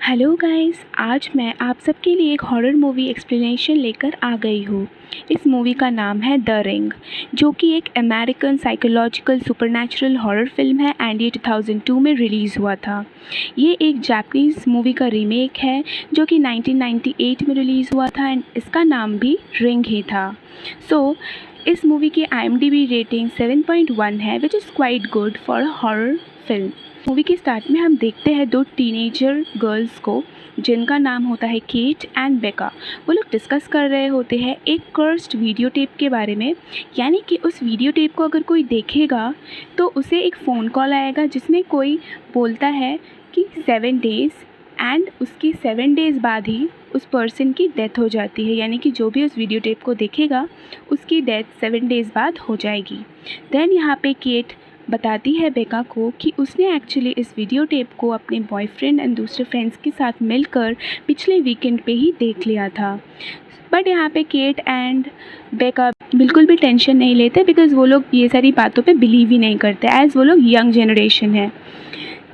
Hello guys, आज मैं आप सबके लिए एक हॉरर मूवी एक्सप्लेनेशन लेकर आ गई हूँ। इस मूवी का नाम है द रिंग, जो कि एक American psychological supernatural horror film है एंड ये 2002 में रिलीज़ हुआ था। ये एक जापानीज़ मूवी का रीमेक है जो कि 1998 में रिलीज़ हुआ था एंड इसका नाम भी रिंग ही था। इस मूवी की IMDb रेटिंग 7.1 है, which is quite good for a horror film. Movie के स्टार्ट में हम देखते हैं दो टीनेजर गर्ल्स को जिनका नाम होता है केट एंड बेका। वो लोग डिस्कस कर रहे होते हैं एक कर्स्ड वीडियो टेप के बारे में, यानी कि उस वीडियो टेप को अगर कोई देखेगा तो उसे एक फ़ोन कॉल आएगा जिसमें कोई बोलता है कि 7 डेज़ एंड उसकी 7 डेज़ बाद ही उस पर्सन की डेथ हो जाती है, यानी कि जो भी उस वीडियो टेप को देखेगा उसकी डेथ 7 डेज़ बाद हो जाएगी। देन यहाँ पे केट बताती है बेका को कि उसने एक्चुअली इस वीडियो टेप को अपने बॉयफ्रेंड एंड दूसरे फ्रेंड्स के साथ मिलकर पिछले वीकेंड पे ही देख लिया था। बट यहाँ पे केट एंड बेका बिल्कुल भी टेंशन नहीं लेते बिकॉज़ वो लोग ये सारी बातों पे बिलीव ही नहीं करते, एज़ वो लोग यंग जनरेशन है।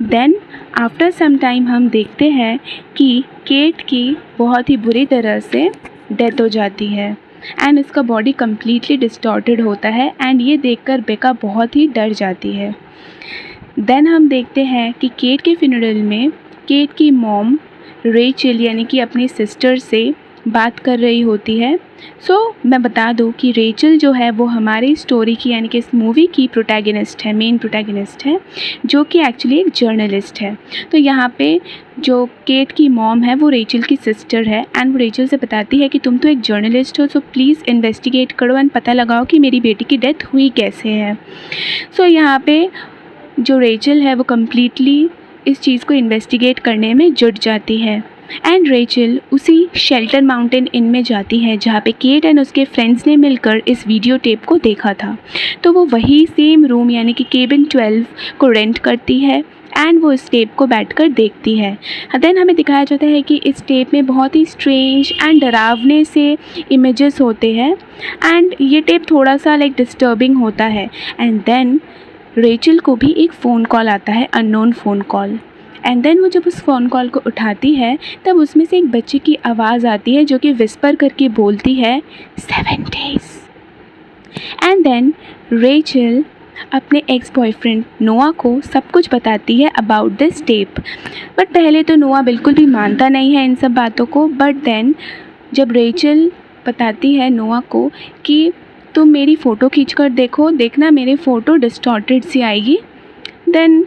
देन आफ्टर सम टाइम हम देखते हैं कि केट की बहुत ही बुरी तरह से डेथ हो जाती है एंड इसका बॉडी कम्प्लीटली डिस्टॉर्टेड होता है एंड ये देखकर बेका बहुत ही डर जाती है। देन हम देखते हैं कि केट के फ्यूनरल में केट की मॉम रेचल यानी कि अपनी सिस्टर से बात कर रही होती है। मैं बता दूं कि रेचल जो है वो हमारी स्टोरी की यानी कि इस मूवी की प्रोटैगनिस्ट है, मेन प्रोटैगनिस्ट है, जो कि एक्चुअली एक जर्नलिस्ट है। तो यहाँ पे जो केट की मॉम है वो रेचल की सिस्टर है एंड वो रेचल से बताती है कि तुम तो एक जर्नलिस्ट हो, सो प्लीज़ इन्वेस्टिगेट करो एंड पता लगाओ कि मेरी बेटी की डेथ हुई कैसे है। यहाँ पे जो रेचल है वो कम्प्लीटली इस चीज़ को इन्वेस्टिगेट करने में जुट जाती है एंड रेचल उसी शेल्टर माउंटेन इन में जाती है जहाँ पे केट एंड उसके फ्रेंड्स ने मिलकर इस वीडियो टेप को देखा था। तो वो वही सेम रूम यानी कि केबिन 12 को रेंट करती है एंड वो इस टेप को बैठकर देखती है। देन हमें दिखाया जाता है कि इस टेप में बहुत ही स्ट्रेंज एंड डरावने से इमेजेस होते हैं एंड ये टेप थोड़ा सा डिस्टर्बिंग होता है। एंड देन रेचल को भी एक फ़ोन कॉल आता है, unknown phone call. And then वो जब उस फ़ोन कॉल को उठाती है तब उसमें से एक बच्चे की आवाज़ आती है जो कि विस्पर करके बोलती है 7 डेज़। एंड देन रेचल अपने एक्स बॉयफ्रेंड नोआ को सब कुछ बताती है अबाउट दिस टेप। बट पहले तो नोआ बिल्कुल भी मानता नहीं है इन सब बातों को। बट देन जब रेचल बताती है नोआ को कि तुम मेरी फ़ोटो खींचकर देखना मेरी फ़ोटो डिस्टॉर्टेड सी आएगी, देन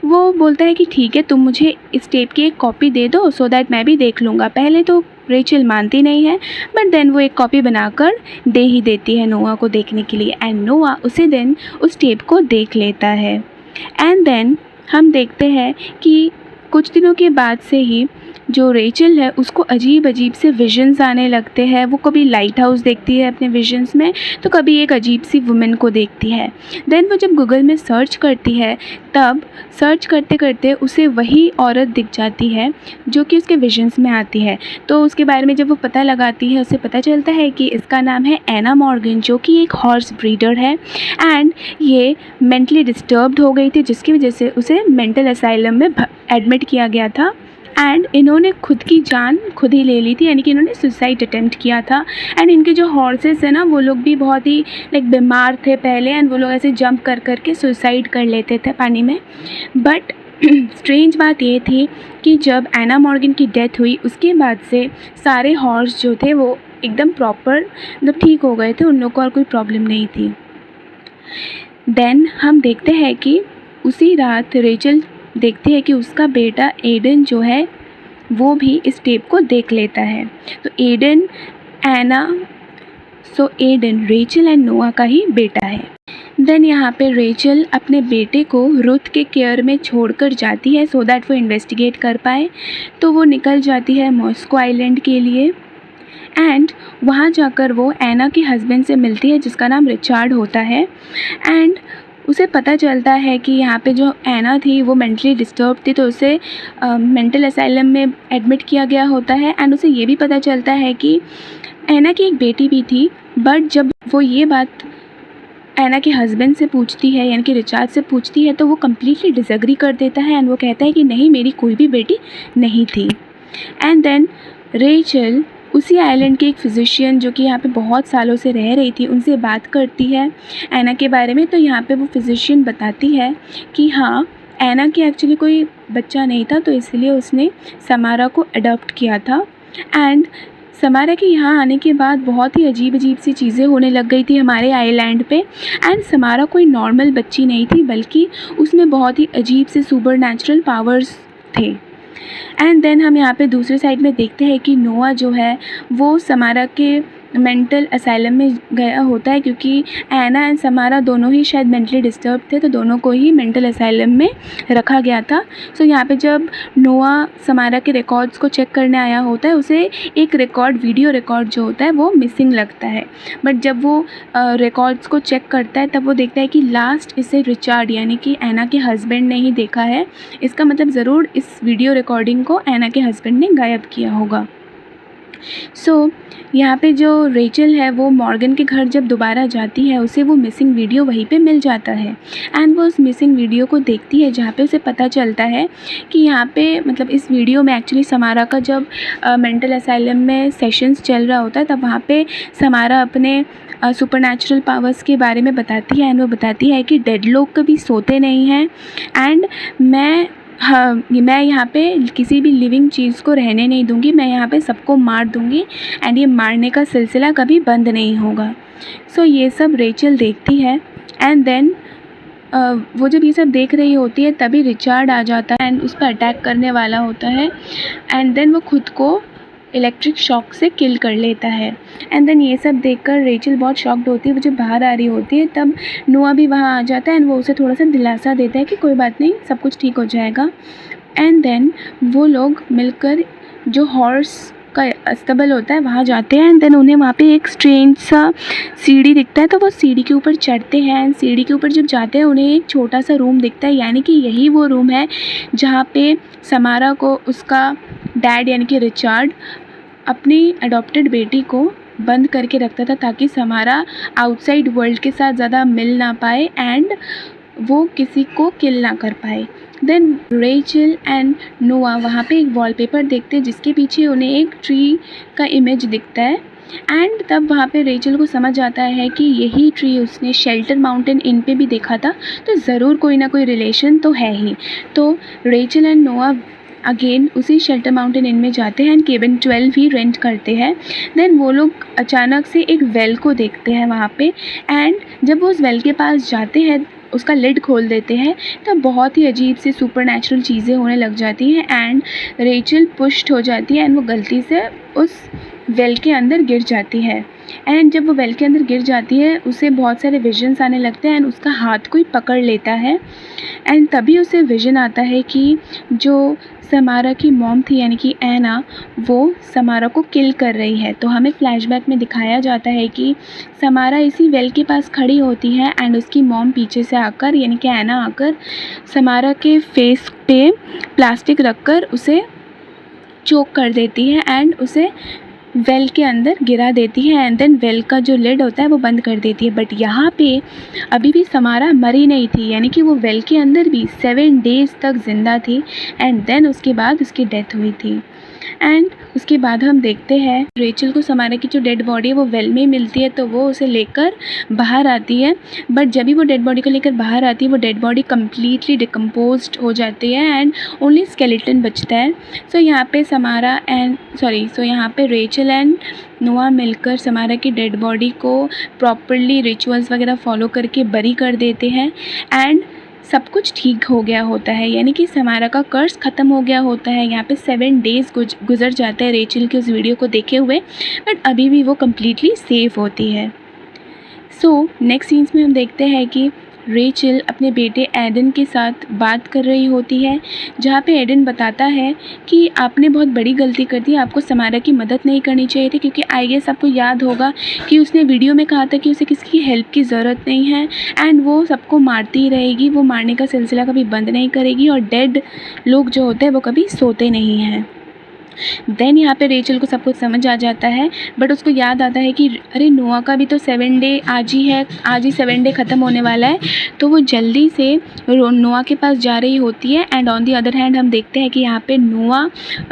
वो बोलता है कि ठीक है, तुम मुझे इस टेप की एक कॉपी दे दो सो दैट मैं भी देख लूँगा। पहले तो रेचल मानती नहीं है बट देन वो एक कॉपी बनाकर दे ही देती है नोआ को देखने के लिए एंड नोआ उसी दिन उस टेप को देख लेता है। एंड देन हम देखते हैं कि कुछ दिनों के बाद से ही जो रेचल है उसको अजीब अजीब से विजन्स आने लगते हैं। वो कभी लाइट हाउस देखती है अपने विजन्स में तो कभी एक अजीब सी वुमेन को देखती है। देन वो जब गूगल में सर्च करती है तब सर्च करते करते उसे वही औरत दिख जाती है जो कि उसके विजन्स में आती है। तो उसके बारे में जब वो पता लगाती है उसे पता चलता है कि इसका नाम है एना मॉर्गन, जो कि एक हॉर्स ब्रीडर है एंड ये मेंटली डिस्टर्ब्ड हो गई थी जिसकी वजह से उसे मेंटल असाइलम में एडमिट किया गया था एंड इन्होंने खुद की जान खुद ही ले ली थी, यानी कि इन्होंने सुसाइड अटेम्प्ट किया था। एंड इनके जो हॉर्सेस है ना वो लोग भी बहुत ही बीमार थे पहले एंड वो लोग ऐसे जंप कर करके सुसाइड कर लेते थे पानी में। बट स्ट्रेंज बात ये थी कि जब एना मॉर्गन की डेथ हुई उसके बाद से सारे हॉर्स जो थे वो एकदम प्रॉपर ठीक हो गए थे, उन लोग को और कोई प्रॉब्लम नहीं थी। देन हम देखते हैं कि उसी रात रेचल देखती है कि उसका बेटा एडन जो है वो भी इस टेप को देख लेता है। तो एडन रेचल एंड नोआ का ही बेटा है। देन यहाँ पे रेचल अपने बेटे को रुथ के केयर में छोड़कर जाती है सो दैट वो इन्वेस्टिगेट कर पाए। तो वो निकल जाती है मॉस्को आइलैंड के लिए एंड वहाँ जाकर वो एना के हस्बैंड से मिलती है जिसका नाम रिचार्ड होता है एंड उसे पता चलता है कि यहाँ पे जो एना थी वो मेंटली डिस्टर्ब थी, तो उसे मेंटल असाइलम में एडमिट किया गया होता है एंड उसे ये भी पता चलता है कि एना की एक बेटी भी थी। बट जब वो ये बात ऐना के हस्बैंड से पूछती है, यानी कि रिचार्ड से पूछती है, तो वो कम्प्लीटली डिसएग्री कर देता है एंड वो कहता है कि नहीं, मेरी कोई भी बेटी नहीं थी। एंड देन रेचल उसी आइलैंड के एक फिजिशियन जो कि यहाँ पे बहुत सालों से रह रही थी, उनसे बात करती है ऐना के बारे में। तो यहाँ पे वो फिजिशियन बताती है कि हाँ, ऐना की एक्चुअली कोई बच्चा नहीं था, तो इसलिए उसने समारा को अडॉप्ट किया था। एंड समारा के यहाँ आने के बाद बहुत ही अजीब अजीब सी चीज़ें होने लग गई थी हमारे आइलैंड पे। एंड समारा कोई नॉर्मल बच्ची नहीं थी, बल्कि उसमें बहुत ही अजीब से सुपर नेचुरल पावर्स थे। एंड देन हम यहाँ पे दूसरे साइड में देखते हैं कि नोआ जो है वो समारा के मेंटल असाइलम में गया होता है, क्योंकि ऐना एंड समारा दोनों ही शायद मेंटली डिस्टर्ब थे, तो दोनों को ही मेंटल असाइलम में रखा गया था। सो यहाँ पे जब नोआ समारा के रिकॉर्ड्स को चेक करने आया होता है, उसे एक रिकॉर्ड, वीडियो रिकॉर्ड जो होता है वो मिसिंग लगता है। बट जब वो रिकॉर्ड्स को चेक करता है, तब वो देखता है कि लास्ट इसे रिचार्ड यानी कि ऐना के हस्बैंड ने ही देखा है। इसका मतलब ज़रूर इस वीडियो रिकॉर्डिंग को ऐना के हस्बैंड ने गायब किया होगा। सो यहाँ पे जो रेचल है वो मॉर्गन के घर जब दोबारा जाती है, उसे वो मिसिंग वीडियो वहीं पे मिल जाता है। एंड वो उस मिसिंग वीडियो को देखती है, जहाँ पे उसे पता चलता है कि यहाँ पे मतलब इस वीडियो में एक्चुअली समारा का जब मेंटल असाइलम में सेशंस चल रहा होता है, तब वहाँ पे समारा अपने सुपरनैचुरल पावर्स के बारे में बताती है। एंड वो बताती है कि डेड लोग कभी सोते नहीं हैं एंड मैं यहाँ पे किसी भी लिविंग चीज़ को रहने नहीं दूँगी, मैं यहाँ पे सबको मार दूँगी एंड ये मारने का सिलसिला कभी बंद नहीं होगा। सो ये सब रेचल देखती है। एंड देन वो जब ये सब देख रही होती है, तभी रिचार्ड आ जाता है एंड उस पर अटैक करने वाला होता है। एंड देन वो खुद को इलेक्ट्रिक शॉक से किल कर लेता है। एंड देन ये सब देखकर रेचल बहुत शॉक्ड होती है। वो जब बाहर आ रही होती है, तब नोआ भी वहाँ आ जाता है एंड वो उसे थोड़ा सा दिलासा देता है कि कोई बात नहीं, सब कुछ ठीक हो जाएगा। एंड देन वो लोग मिलकर जो हॉर्स का अस्तबल होता है वहाँ जाते हैं। एंड देन उन्हें वहाँ पे एक स्ट्रेंज सा सीढ़ी दिखता है, तो वो सीढ़ी के ऊपर चढ़ते हैं। एंड सीढ़ी के ऊपर जब जाते हैं, उन्हें एक छोटा सा रूम दिखता है, यानी कि यही वो रूम है जहाँ पे समारा को उसका डैड यानी कि रिचार्ड अपनी अडॉप्टेड बेटी को बंद करके रखता था, ताकि समारा आउटसाइड वर्ल्ड के साथ ज़्यादा मिल ना पाए एंड वो किसी को किल ना कर पाए। देन रेचल एंड नोआ वहाँ पे एक वॉलपेपर देखते हैं, जिसके पीछे उन्हें एक ट्री का इमेज दिखता है। एंड तब वहाँ पे रेचल को समझ आता है कि यही ट्री उसने शेल्टर माउंटेन इन पे भी देखा था, तो ज़रूर कोई ना कोई रिलेशन तो है ही। तो रेचल एंड नोआ अगेन उसी शेल्टर माउंटेन इन में जाते हैं एंड केबिन 12 भी रेंट करते हैं। देन वो लोग अचानक से एक वेल को देखते हैं वहाँ पे। एंड जब वो उस वेल के पास जाते हैं, उसका लिड खोल देते हैं, तब बहुत ही अजीब सी सुपरनैचुरल चीज़ें होने लग जाती हैं एंड रेचल पुश्ड हो जाती है एंड वो गलती से उस वेल के अंदर गिर जाती है। एंड जब वो वेल के अंदर गिर जाती है, उसे बहुत सारे विजन्स आने लगते हैं एंड उसका हाथ कोई पकड़ लेता है। एंड तभी उसे विजन आता है कि जो समारा की मॉम थी यानी कि ऐना, वो समारा को किल कर रही है। तो हमें फ्लैशबैक में दिखाया जाता है कि समारा इसी वेल के पास खड़ी होती है एंड उसकी मॉम पीछे से आकर यानी कि ऐना आकर समारा के फेस पे प्लास्टिक रखकर उसे चोक कर देती है एंड उसे वेल के अंदर गिरा देती है। एंड देन वेल का जो लिड होता है वो बंद कर देती है। बट यहाँ पे अभी भी समारा मरी नहीं थी, यानी कि वो वेल के अंदर भी 7 डेज़ तक ज़िंदा थी। एंड देन उसके बाद उसकी डेथ हुई थी। एंड उसके बाद हम देखते हैं रेचल को समारा की जो डेड बॉडी है वो वेल में ही मिलती है, तो वो उसे लेकर बाहर आती है। बट जब भी वो डेड बॉडी को लेकर बाहर आती है, वो डेड बॉडी कम्प्लीटली डिकम्पोज्ड हो जाती है एंड ओनली स्केलेटन बचता है। सो यहाँ पे रेचल एंड नोआ मिलकर समारा की डेड बॉडी को प्रॉपरली रिचुअल्स वगैरह फॉलो करके बरी कर देते हैं एंड सब कुछ ठीक हो गया होता है, यानी कि समारा का कर्स ख़त्म हो गया होता है। यहाँ पे 7 डेज़ गुजर जाता है रेचल के उस वीडियो को देखे हुए, बट अभी भी वो कम्प्लीटली सेफ होती है। सो नेक्स्ट सीन्स में हम देखते हैं कि रेचल अपने बेटे एडन के साथ बात कर रही होती है, जहाँ पे एडन बताता है कि आपने बहुत बड़ी गलती कर दी, आपको समारा की मदद नहीं करनी चाहिए थी, क्योंकि आई गेस आपको याद होगा कि उसने वीडियो में कहा था कि उसे किसी की हेल्प की ज़रूरत नहीं है एंड वो सबको मारती ही रहेगी, वो मारने का सिलसिला कभी बंद नहीं करेगी और डेड लोग जो होते हैं वो कभी सोते नहीं हैं। देन यहाँ पे रेचल को सब कुछ समझ आ जाता है, बट उसको याद आता है कि अरे नोआ का भी तो 7 डे आज ही है, आज ही 7 डे ख़त्म होने वाला है। तो वो जल्दी से नोआ के पास जा रही होती है। And on the other hand हम देखते हैं कि यहाँ पे नोआ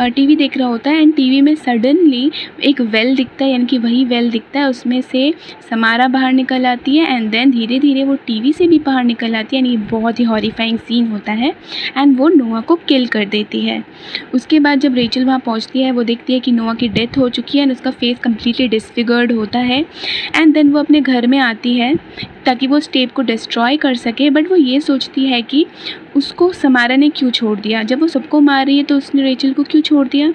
टीवी देख रहा होता है एंड टीवी में सडनली एक वेल दिखता है, यानी कि वही वेल दिखता है, उसमें से समारा बाहर निकल आती है एंड देन धीरे धीरे वो टीवी से भी बाहर निकल आती है। यानी बहुत ही हॉरिफाइंग सीन होता है एंड वो नोआ को किल कर देती है। उसके बाद जब रेचल वहाँ पहुँचती है, वो देखती है कि नोआ की डेथ हो चुकी है एंड उसका फेस कम्प्लीटली डिसफिगर्ड होता है। एंड देन वो अपने घर में आती है ताकि वो उस टेप को डिस्ट्रॉय कर सके, बट वो ये सोचती है कि उसको समारा ने क्यों छोड़ दिया। जब वो सबको मार रही है तो उसने रेचल को क्यों छोड़ दिया।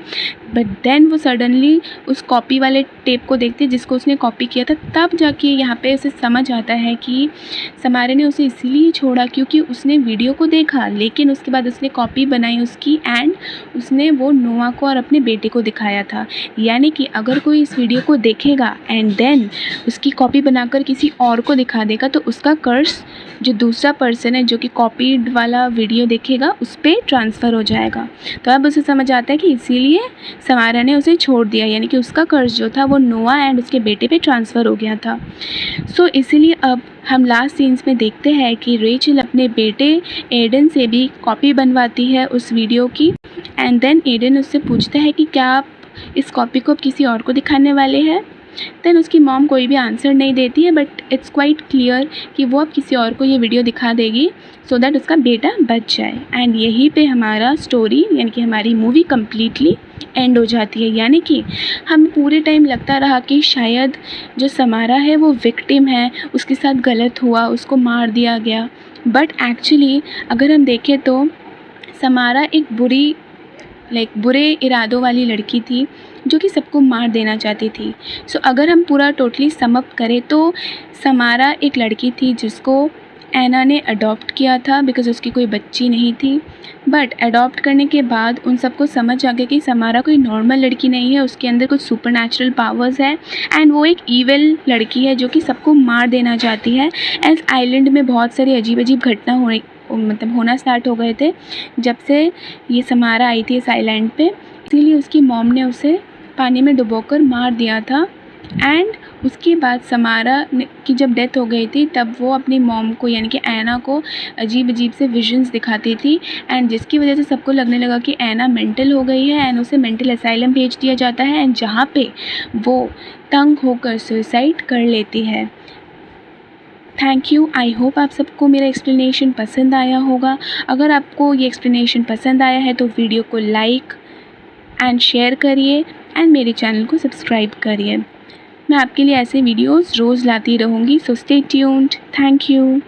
बट देन वो सडनली उस कॉपी वाले टेप को देखती है जिसको उसने कॉपी किया था। तब जाके यहाँ पे उसे समझ आता है कि समारा ने उसे इसीलिए छोड़ा क्योंकि उसने वीडियो को देखा, लेकिन उसके बाद उसने कॉपी बनाई उसकी एंड उसने वो नोआ को और अपने बेटे को दिखाया था। यानी कि अगर कोई इस वीडियो को देखेगा एंड देन उसकी कॉपी बनाकर किसी और को दिखा देगा तो उसका कर्स जो दूसरा पर्सन है जो कि कॉपीड वाला वीडियो देखेगा उस पर ट्रांसफ़र हो जाएगा। तो अब उसे समझ आता है कि इसीलिए समारा ने उसे छोड़ दिया, यानी कि उसका कर्ज जो था वो नोआ एंड उसके बेटे पे ट्रांसफ़र हो गया था। सो इसीलिए अब हम लास्ट सीन्स में देखते हैं कि रेचल अपने बेटे एडन से भी कॉपी बनवाती है उस वीडियो की एंड देन एडन उससे पूछता है कि क्या आप इस कॉपी को अब किसी और को दिखाने वाले हैं। देन उसकी मॉम कोई भी आंसर नहीं देती है, बट इट्स क्वाइट क्लियर कि वो अब किसी और को ये वीडियो दिखा देगी सो दैट उसका बेटा बच जाए। एंड यहीं पे हमारा स्टोरी यानी कि हमारी मूवी कम्प्लीटली एंड हो जाती है। यानी कि हमें पूरे टाइम लगता रहा कि शायद जो समारा है वो विक्टिम है, उसके साथ गलत हुआ, उसको मार दिया गया। बट एक्चुअली अगर हम देखें तो समारा एक बुरे इरादों वाली लड़की थी जो कि सबको मार देना चाहती थी। सो अगर हम पूरा टोटली सम अप करें तो समारा एक लड़की थी जिसको एना ने अडॉप्ट किया था बिकॉज़ उसकी कोई बच्ची नहीं थी। बट अडॉप्ट करने के बाद उन सबको समझ आ गया कि समारा कोई नॉर्मल लड़की नहीं है, उसके अंदर कुछ सुपरनैचुरल पावर्स है एंड वो एक ईविल लड़की है जो कि सबको मार देना चाहती है। एज आइलैंड में बहुत सारी अजीब अजीब घटना होना स्टार्ट हो गए थे जब से ये समारा आई थी इस आइलैंड पे। इसीलिए उसकी मॉम ने उसे पानी में डुबोकर मार दिया था एंड उसके बाद समारा की जब डेथ हो गई थी तब वो अपनी मॉम को यानी कि ऐना को अजीब अजीब से विजन्स दिखाती थी एंड जिसकी वजह से सबको लगने लगा कि ऐना मेंटल हो गई है एंड उसे मेंटल असाइलम भेज दिया जाता है एंड जहाँ पे वो तंग होकर सुसाइड कर लेती है। Thank you. आई होप आप सबको मेरा एक्सप्लेनेशन पसंद आया होगा। अगर आपको ये एक्सप्लेनेशन पसंद आया है तो वीडियो को लाइक एंड शेयर करिए एंड मेरे चैनल को सब्सक्राइब करिए। मैं आपके लिए ऐसे वीडियोस रोज़ लाती रहूँगी। So stay tuned. Thank you.